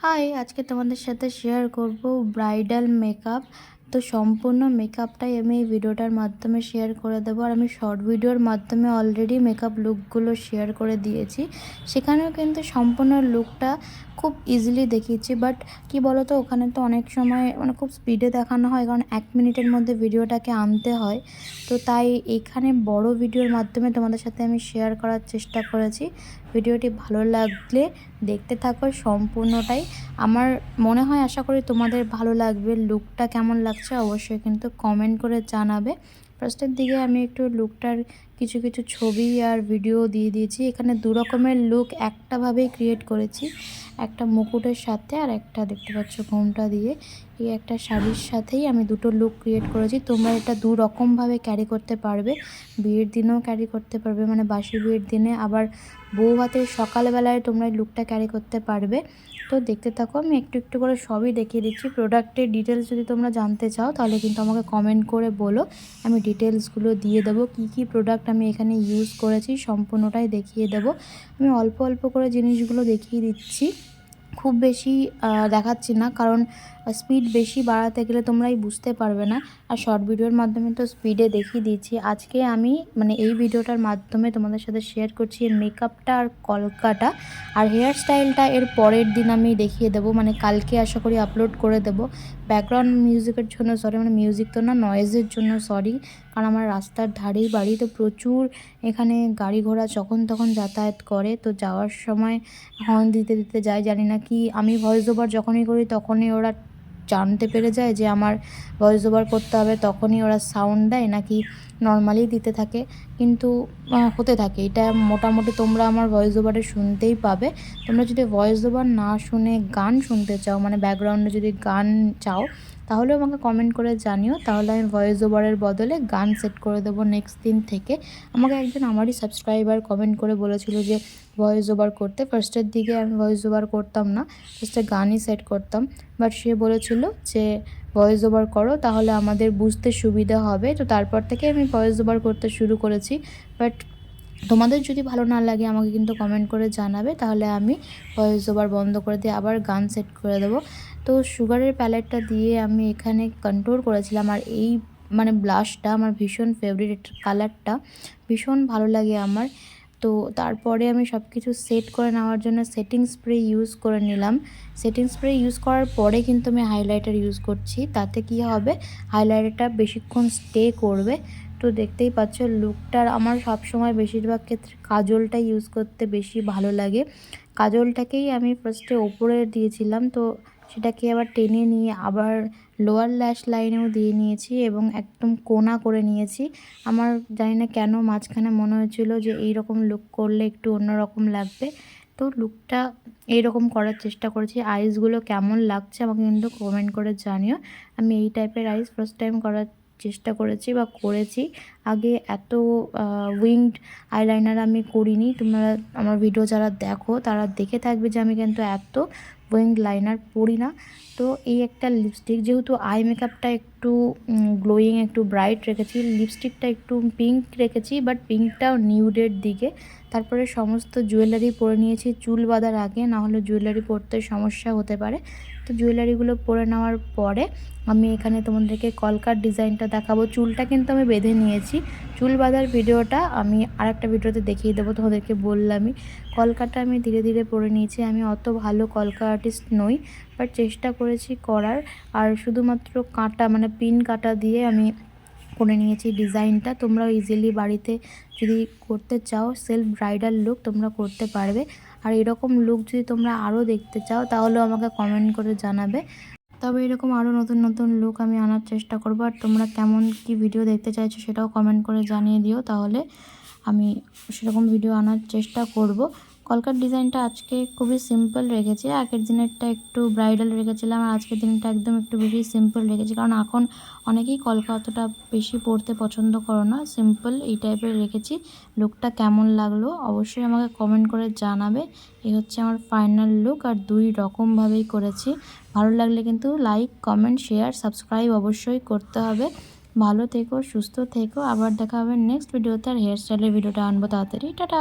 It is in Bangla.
হাই, আজকে তোমাদের সাথে শেয়ার করব ব্রাইডাল মেকআপ। তো সম্পূর্ণ মেকআপটাই আমি এই ভিডিওটার মাধ্যমে শেয়ার করে দেবো। আর আমি শর্ট ভিডিওর মাধ্যমে অলরেডি মেকআপ লুকগুলো শেয়ার করে দিয়েছি, সেখানেও কিন্তু সম্পূর্ণ লুকটা খুব ইজিলি দেখিয়েছি। বাট কি বলো তো, ওখানে তো অনেক সময় খুব স্পিডে দেখানো হয়, কারণ 1 মিনিটের মধ্যে ভিডিওটাকে আনতে হয়। তো তাই এখানে বড় ভিডিওর মাধ্যমে তোমাদের সাথে আমি শেয়ার করার চেষ্টা করেছি। ভিডিওটি ভালো লাগলে দেখতে থাকো সম্পূর্ণটাই। আমার মনে হয়, আশা করি তোমাদের ভালো লাগবে। লুকটা কেমন লাগছে অবশ্যই কিন্তু কমেন্ট করে জানাবে। ফার্স্টের দিকে আমি একটু লুকটার কিছু কিছু ছবি আর ভিডিও দিয়ে দিয়েছি। এখানে 2 রকমের লুক একটাভাবেই ক্রিয়েট করেছি, একটা মুকুটের সাথে আর একটা দেখতে পাচ্ছ ঘোমটা দিয়ে। এই একটা শাড়ির সাথেই আমি দুটো লুক ক্রিয়েট করেছি। তোমরা এটা 2 রকমভাবে ক্যারি করতে পারবে। বিয়ের দিনেও ক্যারি করতে পারবে, মানে বাসি বিয়ের দিনে, আবার বউ ভাতের সকালবেলায় তোমরা এই লুকটা ক্যারি করতে পারবে। তো দেখতে থাকো, আমি একটু একটু করে সবই দেখিয়ে দিচ্ছি। প্রোডাক্টের ডিটেলস যদি তোমরা জানতে চাও তাহলে কিন্তু আমাকে কমেন্ট করে বলো, আমি ডিটেলসগুলো দিয়ে দেবো। কি প্রোডাক্ট আমি এখানে ইউজ করেছি সম্পূর্ণটাই দেখিয়ে দেবো। আমি অল্প অল্প করে জিনিসগুলো দেখিয়ে দিচ্ছি, খুব বেশি দেখাচ্ছি না, কারণ স্পিড বেশি বাড়াতে গেলে তোমরাই বুঝতে পারবে না। আর শর্ট ভিডিওর মাধ্যমে তো স্পিডে দেখিয়ে দিচ্ছি। আজকে আমি এই ভিডিওটার মাধ্যমে তোমাদের সাথে শেয়ার করছি মেকআপটা আর কলকাটা, আর হেয়ার স্টাইলটা এর পরের দিন আমি দেখিয়ে দেবো, কালকে আশা করি আপলোড করে দেবো। ব্যাকগ্রাউন্ড মিউজিকের জন্য সরি, মিউজিক তো না, নয়েজের জন্য সরি, কারণ আমার রাস্তার ধারেই বাড়ি, তো প্রচুর এখানে গাড়ি ঘোড়া যখন তখন যাতায়াত করে। তো যাওয়ার সময় হর্ন দিতে দিতে যায়, জানি না কি, আমি ভয়েস ওভার যখনই করি তখনই ওরা জানতে পেরে যায় যে আমার ভয়েস ওভার করতে হবে, তখনই ওরা সাউন্ড দেয়, নাকি নর্মালি দিতে থাকে। কিন্তু হতে থাকে এটা মোটামুটি, তোমরা আমার ভয়েস ওভারে শুনতেই পাবে। তোমরা যদি ভয়েস ওভার না শুনে গান শুনতে চাও, ব্যাকগ্রাউন্ডে যদি গান চাও, তাহলেও আমাকে কমেন্ট করে জানিও, তাহলে আমি ভয়েস ওভারের বদলে গান সেট করে দেবো নেক্সট দিন থেকে। আমাকে একজন আমারই সাবস্ক্রাইবার কমেন্ট করে বলেছিল যে ভয়েস ওভার করতে। ফার্স্টের দিকে আমি ভয়েস ওভার করতাম না, ফার্স্টে গানই সেট করতাম। বাট সে বলেছিল যে ভয়েস ওভার করো, তাহলে আমাদের বুঝতে সুবিধা হবে। তো তারপর থেকে আমি ভয়েস ওভার করতে শুরু করেছি। বাট তোমাদের যদি ভালো না লাগে আমাকে কিন্তু কমেন্ট করে জানাবে, তাহলে আমি ভয়েস ওভার বন্ধ করে দিয়ে আবার গান সেট করে দেবো। তো সুগারের প্যালেটটা দিয়ে আমি এখানে কন্ট্রোল করেছিলাম। আর এই ব্লাশটা আমার ভীষণ ফেভারিট, কালারটা ভীষণ ভালো লাগে আমার। তো তারপরে আমি সব কিছু সেট করে নেওয়ার জন্য সেটিং স্প্রে ইউজ করে নিলাম। সেটিং স্প্রে ইউজ করার পরে কিন্তু আমি হাইলাইটার ইউজ করছি, তাতে কি হবে, হাইলাইটারটা বেশিক্ষণ স্টে করবে। তো দেখতেই পাচ্ছ লুকটার আমার সবসময় বেশিরভাগ ক্ষেত্রে কাজলটা ইউজ করতে বেশি ভালো লাগে। কাজলটাকেই আমি ফার্স্টে ওপরে দিয়েছিলাম, তো সেটাকে আবার টেনে নিয়ে আবার লোয়ার ল্যাশ লাইনেও দিয়ে নিয়েছি এবং একদম কোনা করে নিয়েছি। আমার জানি না কেন মাঝখানে মনে হয়েছিল যে এইরকম লুক করলে একটু অন্যরকম লাগবে, তো লুকটা এইরকম করার চেষ্টা করেছি। আইসগুলো কেমন লাগছে আমাকে কিন্তু কমেন্ট করে জানিও। আমি এই টাইপের আইস ফার্স্ট টাইম করার চেষ্টা করেছি বা করেছি। আগে এত উইংড আইলাইনার আমি করিনি। তোমরা আমার ভিডিও যারা দেখো তারা দেখে থাকবে যে আমি কিন্তু এত উইংড লাইনার পরি না। তো এই একটা লিপস্টিক, যেহেতু আই মেকআপটা একটু গ্লোয়িং, একটু ব্রাইট রেখেছি, লিপস্টিকটা একটু পিঙ্ক রেখেছি, বাট পিঙ্কটাও নিউডের দিকে। তারপরে সমস্ত জুয়েলারি পরে নিয়েছি চুল বাঁধার আগে, নাহলে জুয়েলারি পরতে সমস্যা হতে পারে। তো জুয়েলারিগুলো পরে নেওয়ার পরে আমি এখানে তোমাদেরকে কলকার ডিজাইনটা দেখাবো। চুলটা কিন্তু আমি বেঁধে নিয়েছি, চুল বাঁধার ভিডিওটা আমি আরেকটা ভিডিওতে দেখিয়ে দেবো। তোমাদেরকে বললামই, কলকাটা আমি ধীরে ধীরে পরে নিয়েছি। আমি অত ভালো কলকা আর্টিস্ট নই, বাট চেষ্টা করেছি করার। আর শুধুমাত্র কাঁটা পিন কাঁটা দিয়ে আমি করে নিয়েছি ডিজাইনটা। তোমরাও ইজিলি বাড়িতে যদি করতে চাও সেলফ ব্রাইডাল লুক তোমরা করতে পারবে। আর এরকম লুক যদি তোমরা আরও দেখতে চাও তাহলেও আমাকে কমেন্ট করে জানাবে। তবে এরকম আরও নতুন নতুন লুক আমি আনার চেষ্টা করবো। আর তোমরা কেমন কি ভিডিও দেখতে চাইছো সেটাও কমেন্ট করে জানিয়ে দিও, তাহলে আমি সেরকম ভিডিও আনার চেষ্টা করব। কলকার ডিজাইনটা আজকে খুবই সিম্পল রেখেছি, আগের দিনেরটা একটু ব্রাইডাল রেখেছিলাম, আর আজকের দিনটা একদম একটু বেশি সিম্পল রেখেছি, কারণ এখন অনেকেই কলকা অতটা বেশি পরতে পছন্দ করো না, সিম্পল এই টাইপের রেখেছি। লুকটা কেমন লাগলো অবশ্যই আমাকে কমেন্ট করে জানাবে। এই হচ্ছে আমার ফাইনাল লুক, আর 2 রকমভাবেই করেছি। ভালো লাগলে কিন্তু লাইক, কমেন্ট, শেয়ার, সাবস্ক্রাইব অবশ্যই করতে হবে। ভালো থেকো, সুস্থ থেকো, আবার দেখা হবে নেক্সট ভিডিওতে। আর হেয়ার স্টাইলের ভিডিওটা আনবো তাড়াতাড়ি। টাটা।